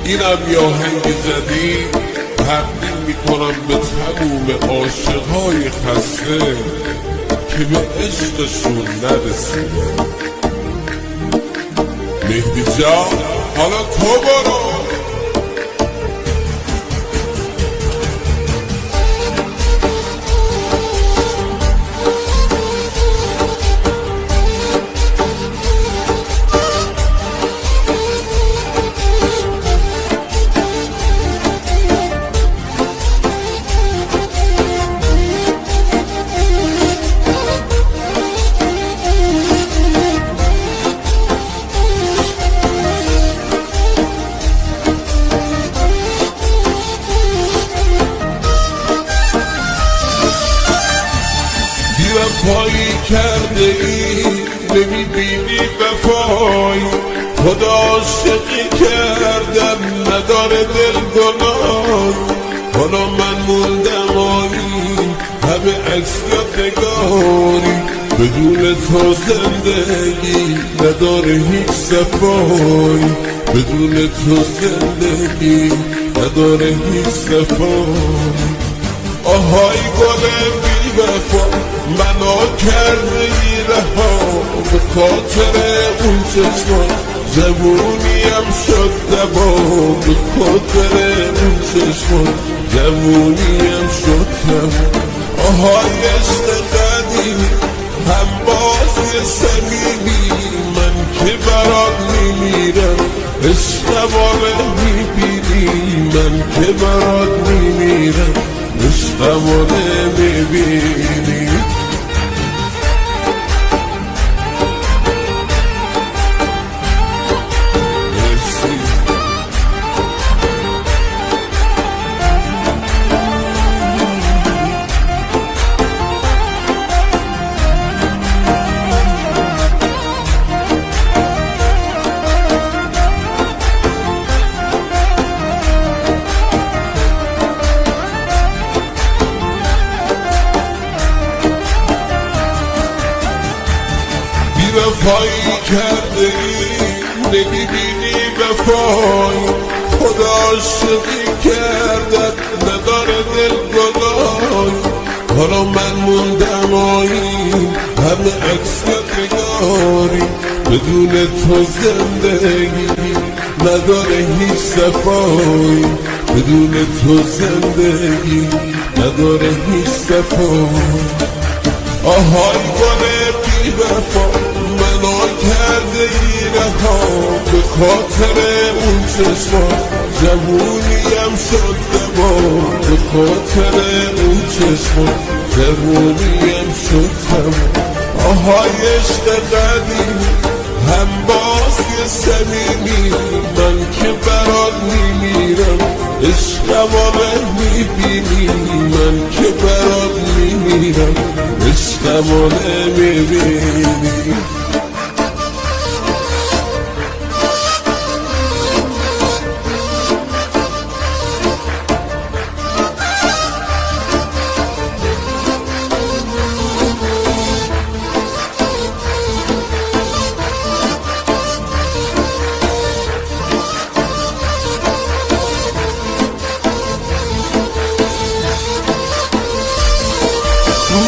اینم یه آهنگ جدید تبدیل میکنم به تموم عاشقهای خسته که به عشقشون نرسیدن. مهدی جان حالا تو برو. وفایی کرده ای نمیبینی وفایی، خدا عاشقی کردم نداره دل گناه. حالا من موندم آیی همه عکس یادگاری، بدون تو زندگی نداره هیچ صفایی، بدون تو زندگی نداره هیچ صفایی. آهای گل بی وفا منو کرده ای رها، به خاطر اون چشمان جوونیم شد دبا، به خاطر اون چشمان جوونیم شد دبا. آهای عشق قدیمی هم بازی صمیمی، من که برات میمیرم عشقمو میبینی، من که برات میمیرم عشقمو نمیبینی. وفایی کرده ای نمیبینی وفایی، خدا عاشقی کردت نداره دل گناهی. حالا من موندم آیی همه عکس یادگاری، بدون تو زندگی نداره هیچ صفایی، بدون تو زندگی نداره هیچ صفایی. آهای گل بی وفا منو کرده ای رها، به خاطر اون چشمان جوونیم شد دبا، به خاطر اون چشمان جوونیم شد دبا. آهای عشق قدیمی هم بازی صمیمی، من که برات میمیرم عشقمو میبینی، من که برات میمیرم عشقمو نمیبینی.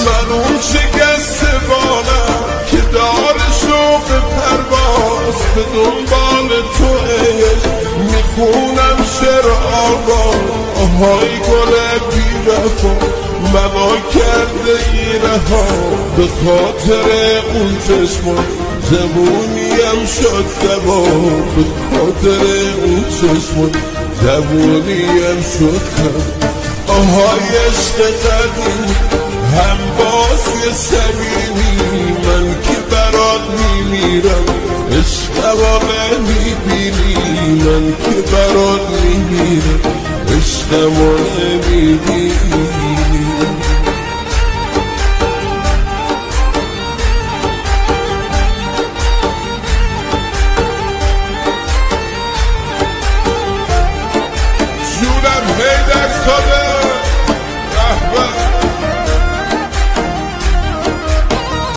من اون شکست بانم که دار شوق پرواز، به دنبال تو عشق میخونم شعر آواز. آهای گل بی وفا منو کرده ای رها، به خاطر اون چشمان جوونیم شد دبا، به خاطر اون چشمان جوونیم شد دبا. آهای عشق قدیمی هم بازی صمیمی، من که برات میمیرم عشقمو نمیبینی، من که برات میمیرم عشقمو نمیبینی.